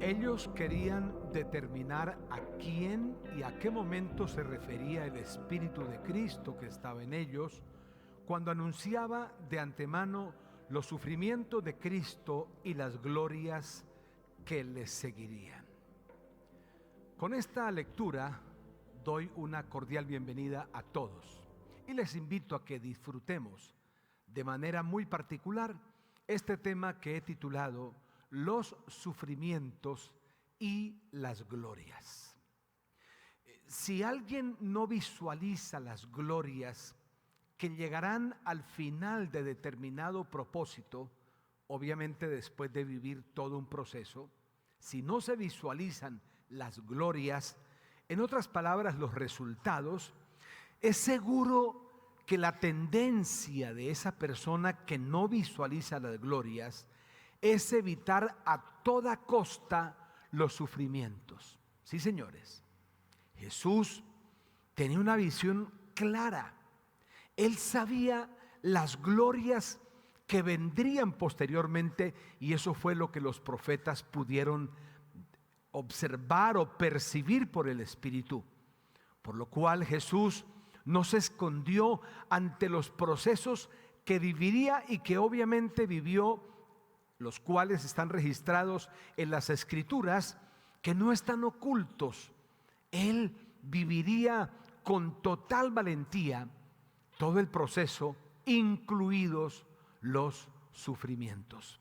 Ellos querían determinar a quién y a qué momento se refería el Espíritu de Cristo que estaba en ellos cuando anunciaba de antemano los sufrimientos de Cristo y las glorias que les seguirían. Con esta lectura doy una cordial bienvenida a todos y les invito a que disfrutemos de manera muy particular este tema que he titulado Los sufrimientos y las glorias. Si alguien no visualiza las glorias que llegarán al final de determinado propósito, obviamente después de vivir todo un proceso, si no se visualizan las glorias, en otras palabras los resultados, es seguro que la tendencia de esa persona que no visualiza las glorias es evitar a toda costa los sufrimientos. Sí, señores, Jesús tenía una visión clara. Él sabía las glorias que vendrían posteriormente y eso fue lo que los profetas pudieron observar o percibir por el Espíritu. Por lo cual Jesús no se escondió ante los procesos que viviría y que obviamente vivió, los cuales están registrados en las Escrituras, que no están ocultos. Él viviría con total valentía todo el proceso, incluidos los sufrimientos.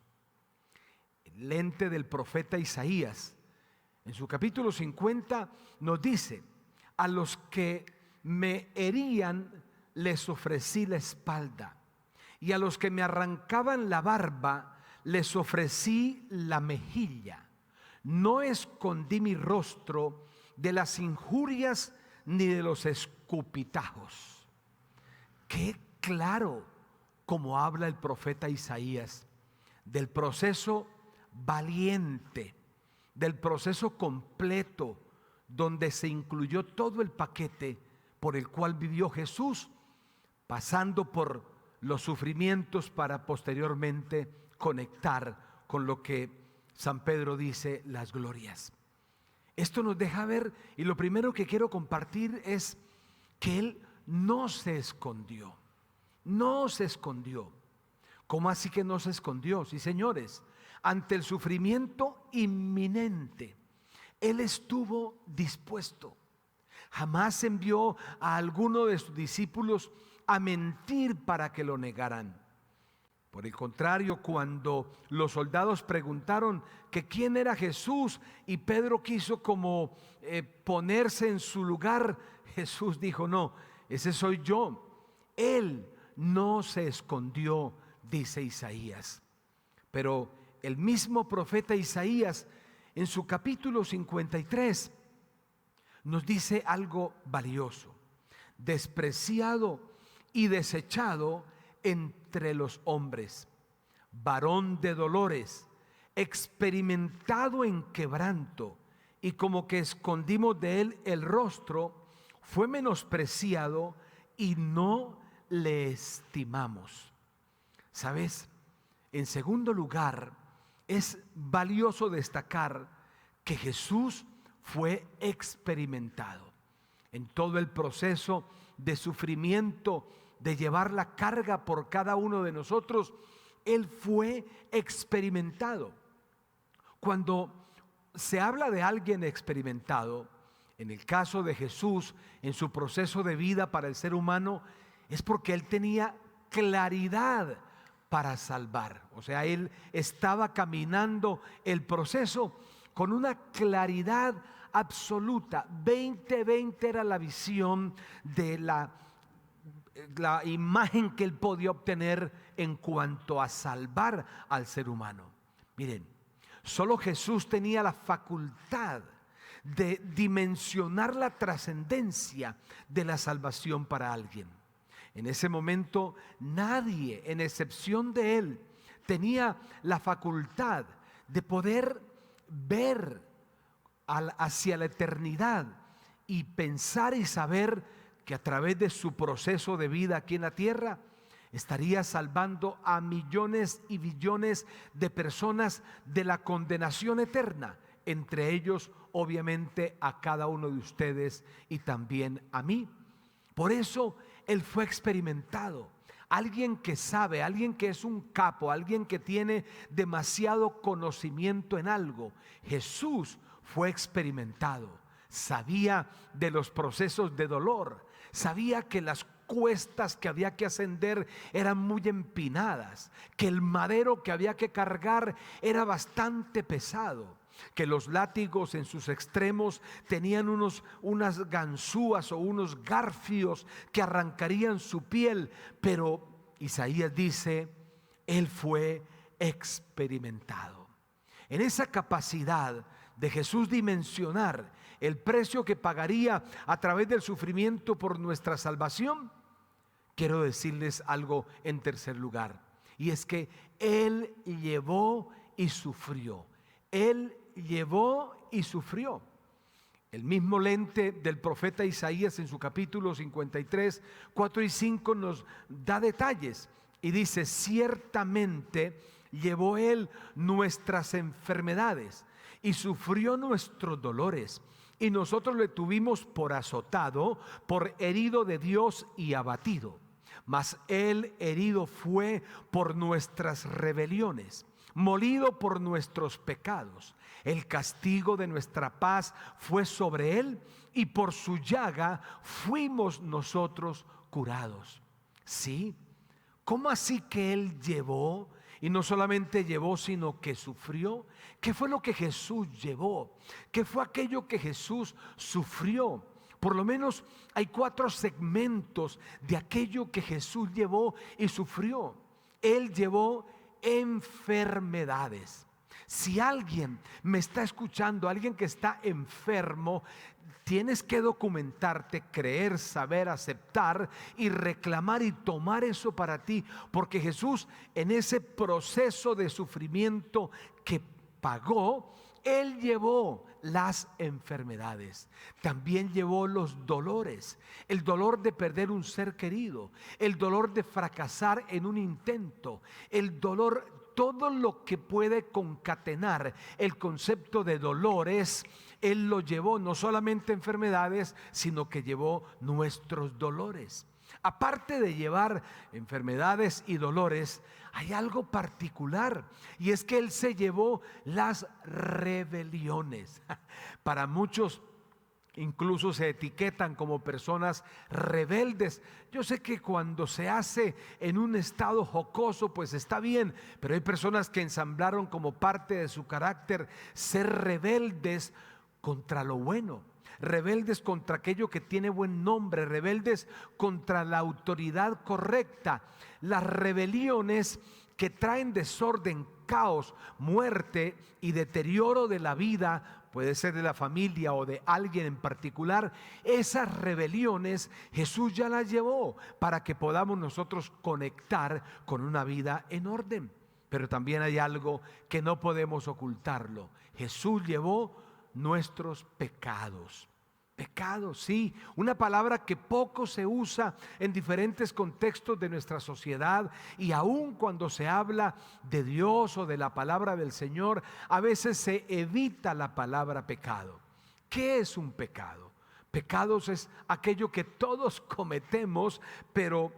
El lente del profeta Isaías, en su capítulo 50, nos dice: a los que me herían les ofrecí la espalda, y a los que me arrancaban la barba les ofrecí la mejilla. No escondí mi rostro de las injurias ni de los escupitajos. Qué claro como habla el profeta Isaías del proceso valiente, del proceso completo, donde se incluyó todo el paquete por el cual vivió Jesús, pasando por los sufrimientos para posteriormente conectar con lo que San Pedro dice, las glorias. Esto nos deja ver, y lo primero que quiero compartir es que Él no se escondió. No se escondió. ¿Cómo así que no se escondió? Sí, señores, ante el sufrimiento inminente, Él estuvo dispuesto. Jamás envió a alguno de sus discípulos a mentir para que lo negaran. Por el contrario, cuando los soldados preguntaron que quién era Jesús y Pedro quiso como ponerse en su lugar, Jesús dijo: no, ese soy yo. Él no se escondió, dice Isaías. Pero el mismo profeta Isaías, en su capítulo 53, nos dice algo valioso: despreciado y desechado entre los hombres, varón de dolores, experimentado en quebranto, y como que escondimos de él el rostro, fue menospreciado y no le estimamos. ¿Sabes? En segundo lugar, es valioso destacar que Jesús fue experimentado en todo el proceso de sufrimiento, de llevar la carga por cada uno de nosotros. Él fue experimentado. Cuando se habla de alguien experimentado, en el caso de Jesús, en su proceso de vida para el ser humano, es porque Él tenía claridad para salvar. O sea, Él estaba caminando el proceso con una claridad absoluta. 20/20 era la visión de la imagen que Él podía obtener en cuanto a salvar al ser humano. Miren, solo Jesús tenía la facultad de dimensionar la trascendencia de la salvación para alguien. En ese momento nadie, en excepción de Él, tenía la facultad de poder ver hacia la eternidad y pensar y saber que a través de su proceso de vida aquí en la tierra estaría salvando a millones y billones de personas de la condenación eterna. entre ellos obviamente a cada uno de ustedes y también a mí. Por eso Él fue experimentado. Alguien que sabe, alguien que es un capo, alguien que tiene demasiado conocimiento en algo. Jesús fue experimentado. Sabía de los procesos de dolor. Sabía que las cuestas que había que ascender eran muy empinadas, que el madero que había que cargar era bastante pesado, que los látigos en sus extremos tenían unas ganzúas o unos garfios que arrancarían su piel. Pero Isaías dice, Él fue experimentado. En esa capacidad de Jesús dimensionar el precio que pagaría a través del sufrimiento por nuestra salvación, quiero decirles algo en tercer lugar, y es que Él llevó y sufrió. Él llevó y sufrió. El mismo lente del profeta Isaías en su capítulo 53, 4 y 5 nos da detalles y dice: ciertamente llevó Él nuestras enfermedades y sufrió nuestros dolores, y nosotros le tuvimos por azotado, por herido de Dios y abatido. Mas Él herido fue por nuestras rebeliones, molido por nuestros pecados. El castigo de nuestra paz fue sobre Él, y por su llaga fuimos nosotros curados. ¿Sí? ¿Cómo así que Él llevó? Y no solamente llevó, sino que sufrió. ¿Qué fue lo que Jesús llevó? ¿Qué fue aquello que Jesús sufrió? Por lo menos hay 4 segmentos de aquello que Jesús llevó y sufrió. Él llevó enfermedades. Si alguien me está escuchando, alguien que está enfermo, tienes que documentarte, creer, saber, aceptar y reclamar y tomar eso para ti, porque Jesús, en ese proceso de sufrimiento que pagó, Él llevó las enfermedades, también llevó los dolores, el dolor de perder un ser querido, el dolor de fracasar en un intento, el dolor, todo lo que puede concatenar el concepto de dolores. Él lo llevó, no solamente enfermedades, sino que llevó nuestros dolores. Aparte de llevar enfermedades y dolores, hay algo particular, y es que Él se llevó las rebeliones. Para muchos incluso se etiquetan como personas rebeldes. Yo sé que cuando se hace en un estado jocoso, pues está bien, pero hay personas que ensamblaron como parte de su carácter ser rebeldes contra lo bueno, rebeldes contra aquello que tiene buen nombre, rebeldes contra la autoridad correcta. Las rebeliones que traen desorden, caos, muerte y deterioro de la vida, puede ser de la familia o de alguien en particular, esas rebeliones Jesús ya las llevó para que podamos nosotros conectar con una vida en orden. Pero también hay algo que no podemos ocultarlo: Jesús llevó nuestros pecados. Pecados, sí, una palabra que poco se usa en diferentes contextos de nuestra sociedad, y aun cuando se habla de Dios o de la palabra del Señor, a veces se evita la palabra pecado. ¿Qué es un pecado? Pecados es aquello que todos cometemos, pero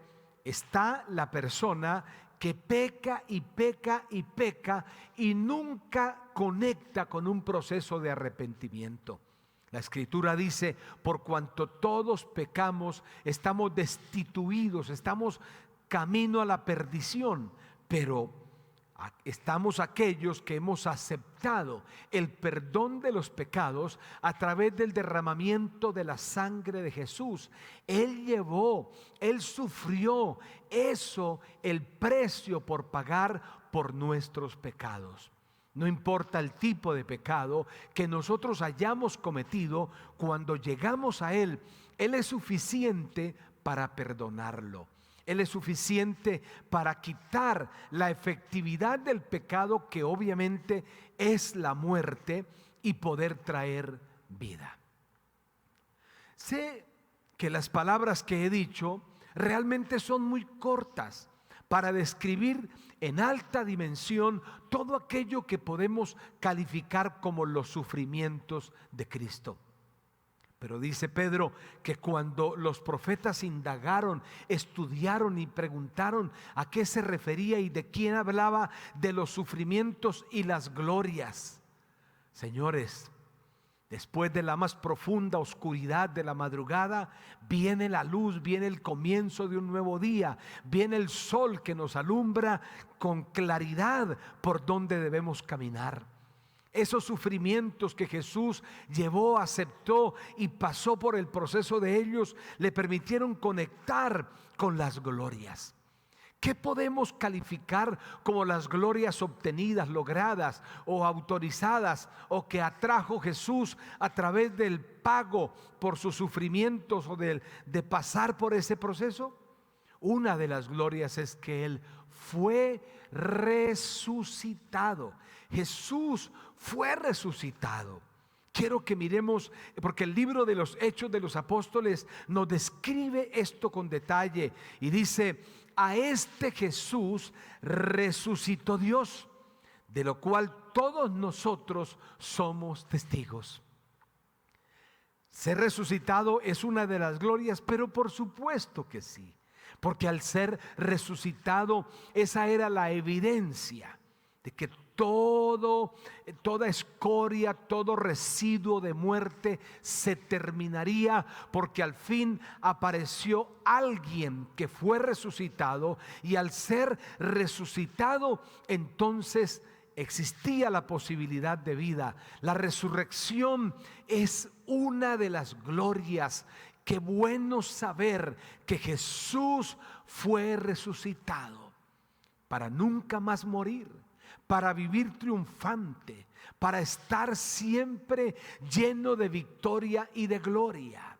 está la persona que peca y peca y peca y nunca conecta con un proceso de arrepentimiento. La Escritura dice: por cuanto todos pecamos, estamos destituidos, estamos camino a la perdición, pero estamos aquellos que hemos aceptado el perdón de los pecados a través del derramamiento de la sangre de Jesús. Él llevó, Él sufrió eso, el precio por pagar por nuestros pecados. No importa el tipo de pecado que nosotros hayamos cometido, cuando llegamos a Él, Él es suficiente para perdonarlo. Él es suficiente para quitar la efectividad del pecado, que obviamente es la muerte, y poder traer vida. Sé que las palabras que he dicho realmente son muy cortas, para describir en alta dimensión todo aquello que podemos calificar como los sufrimientos de Cristo. Pero dice Pedro que cuando los profetas indagaron, estudiaron y preguntaron a qué se refería y de quién hablaba de los sufrimientos y las glorias. Señores, después de la más profunda oscuridad de la madrugada, viene la luz, viene el comienzo de un nuevo día, viene el sol que nos alumbra con claridad por donde debemos caminar. Esos sufrimientos que Jesús llevó, aceptó y pasó por el proceso de ellos, le permitieron conectar con las glorias. ¿Qué podemos calificar como las glorias obtenidas, logradas o autorizadas o que atrajo Jesús a través del pago por sus sufrimientos o de pasar por ese proceso? Una de las glorias es que Él fue resucitado. Jesús fue resucitado. Quiero que miremos, porque el libro de los Hechos de los Apóstoles nos describe esto con detalle y dice: a este Jesús resucitó Dios, de lo cual todos nosotros somos testigos. Ser resucitado es una de las glorias, pero por supuesto que sí, porque al ser resucitado, esa era la evidencia de que toda escoria, todo residuo de muerte se terminaría, porque al fin apareció alguien que fue resucitado, y al ser resucitado, entonces existía la posibilidad de vida. La resurrección es una de las glorias. Qué bueno saber que Jesús fue resucitado para nunca más morir, para vivir triunfante, para estar siempre lleno de victoria y de gloria.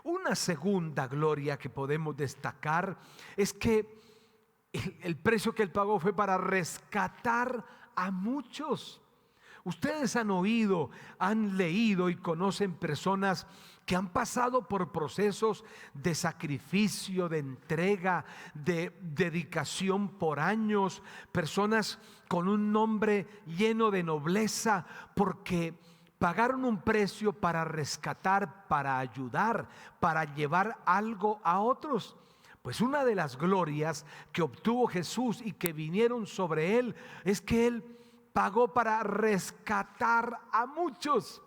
Una segunda gloria que podemos destacar es que el precio que Él pagó fue para rescatar a muchos. Ustedes han oído, han leído y conocen personas que han pasado por procesos de sacrificio, de entrega, de dedicación por años, personas con un nombre lleno de nobleza, porque pagaron un precio para rescatar, para ayudar, para llevar algo a otros. Pues una de las glorias que obtuvo Jesús y que vinieron sobre Él es que Él pagó para rescatar a muchos.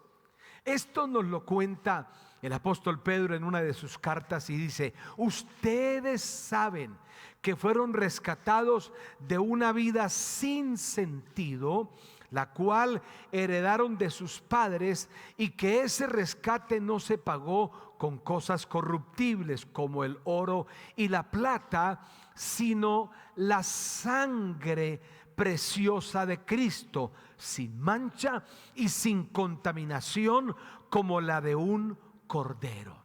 Esto nos lo cuenta el apóstol Pedro en una de sus cartas y dice: ustedes saben que fueron rescatados de una vida sin sentido, la cual heredaron de sus padres, y que ese rescate no se pagó con cosas corruptibles como el oro y la plata, sino la sangre preciosa de Cristo, sin mancha y sin contaminación, como la de un cordero.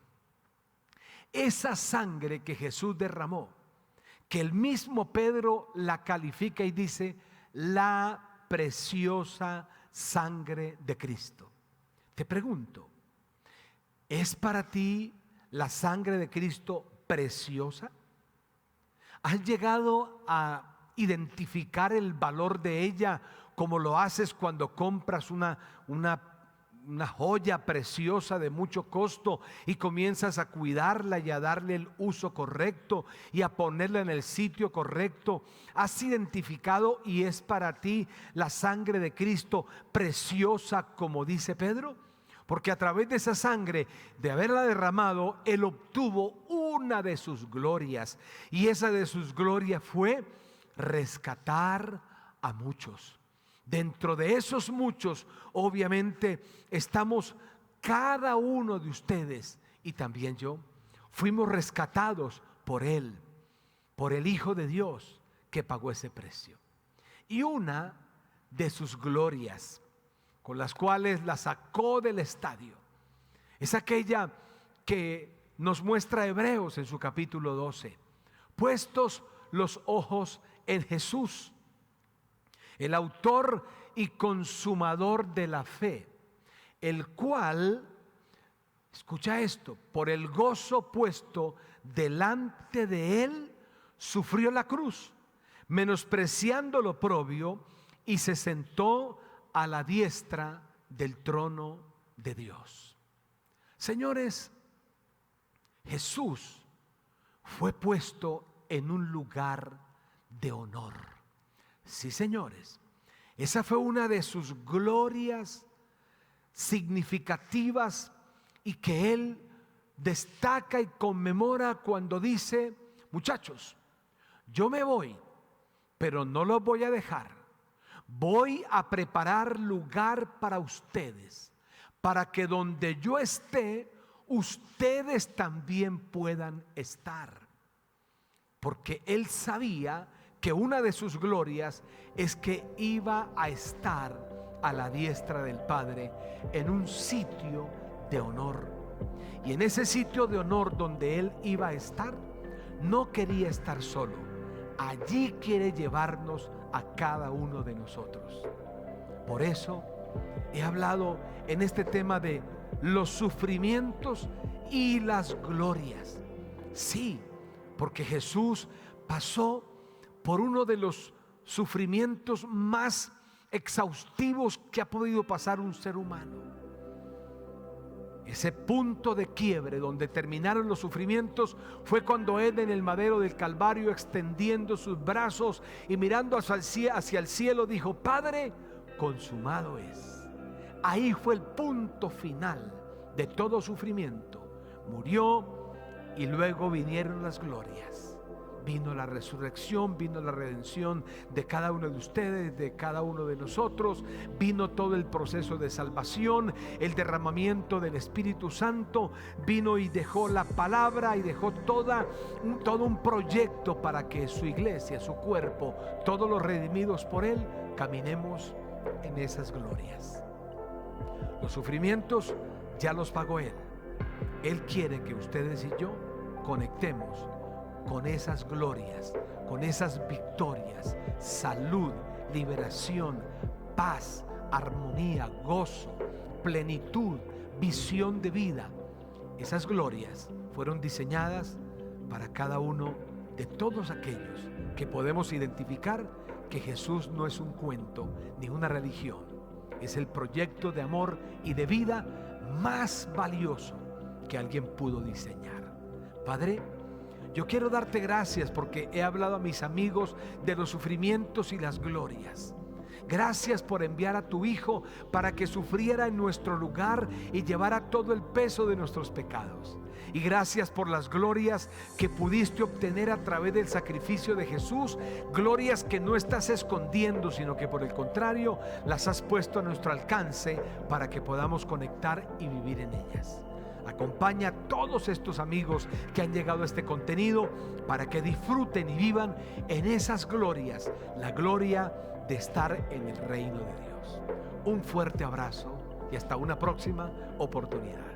Esa sangre que Jesús derramó, que el mismo Pedro la califica y dice: la preciosa sangre de Cristo. Te pregunto, ¿es para ti la sangre de Cristo preciosa? ¿Has llegado a identificar el valor de ella como lo haces cuando compras una joya preciosa de mucho costo y comienzas a cuidarla y a darle el uso correcto y a ponerla en el sitio correcto? ¿Has identificado y es para ti la sangre de Cristo preciosa, como dice Pedro? Porque a través de esa sangre, de haberla derramado, Él obtuvo una de sus glorias, y esa de sus glorias fue rescatar a muchos. Dentro de esos muchos, obviamente, estamos cada uno de ustedes, y también yo. Fuimos rescatados por Él, por el Hijo de Dios que pagó ese precio. Y una de sus glorias, con las cuales la sacó del estadio, es aquella que nos muestra Hebreos en su capítulo 12. Puestos los ojos en Jesús, el autor y consumador de la fe, el cual, escucha esto, por el gozo puesto delante de Él, sufrió la cruz, menospreciando lo oprobio, y se sentó a la diestra del trono de Dios. Señores, Jesús fue puesto en un lugar de honor. Sí, señores, esa fue una de sus glorias significativas y que Él destaca y conmemora cuando dice: muchachos, yo me voy, pero no los voy a dejar. Voy a preparar lugar para ustedes, para que donde yo esté, ustedes también puedan estar. Porque Él sabía que una de sus glorias es que iba a estar a la diestra del Padre en un sitio de honor. Y en ese sitio de honor donde Él iba a estar, no quería estar solo. Allí quiere llevarnos a cada uno de nosotros. Por eso he hablado en este tema de los sufrimientos y las glorias. Sí, porque Jesús pasó por uno de los sufrimientos más exhaustivos que ha podido pasar un ser humano. Ese punto de quiebre donde terminaron los sufrimientos fue cuando Él, en el madero del Calvario, extendiendo sus brazos y mirando hacia el cielo, dijo: Padre, consumado es. Ahí fue el punto final de todo sufrimiento. Murió y luego vinieron las glorias. Vino la resurrección, vino la redención de cada uno de ustedes, de cada uno de nosotros. Vino todo el proceso de salvación, el derramamiento del Espíritu Santo. Vino y dejó la palabra y dejó todo un proyecto para que su iglesia, su cuerpo, todos los redimidos por Él, caminemos en esas glorias. Los sufrimientos ya los pagó Él. Él quiere que ustedes y yo conectemos con esas glorias, con esas victorias, salud, liberación, paz, armonía, gozo, plenitud, visión de vida. Esas glorias fueron diseñadas para cada uno de todos aquellos que podemos identificar que Jesús no es un cuento ni una religión. Es el proyecto de amor y de vida más valioso que alguien pudo diseñar. Padre, yo quiero darte gracias porque he hablado a mis amigos de los sufrimientos y las glorias. Gracias por enviar a tu Hijo para que sufriera en nuestro lugar y llevara todo el peso de nuestros pecados. Y gracias por las glorias que pudiste obtener a través del sacrificio de Jesús. Glorias que no estás escondiendo, sino que por el contrario las has puesto a nuestro alcance para que podamos conectar y vivir en ellas. Acompaña a todos estos amigos que han llegado a este contenido para que disfruten y vivan en esas glorias, la gloria de estar en el reino de Dios. Un fuerte abrazo y hasta una próxima oportunidad.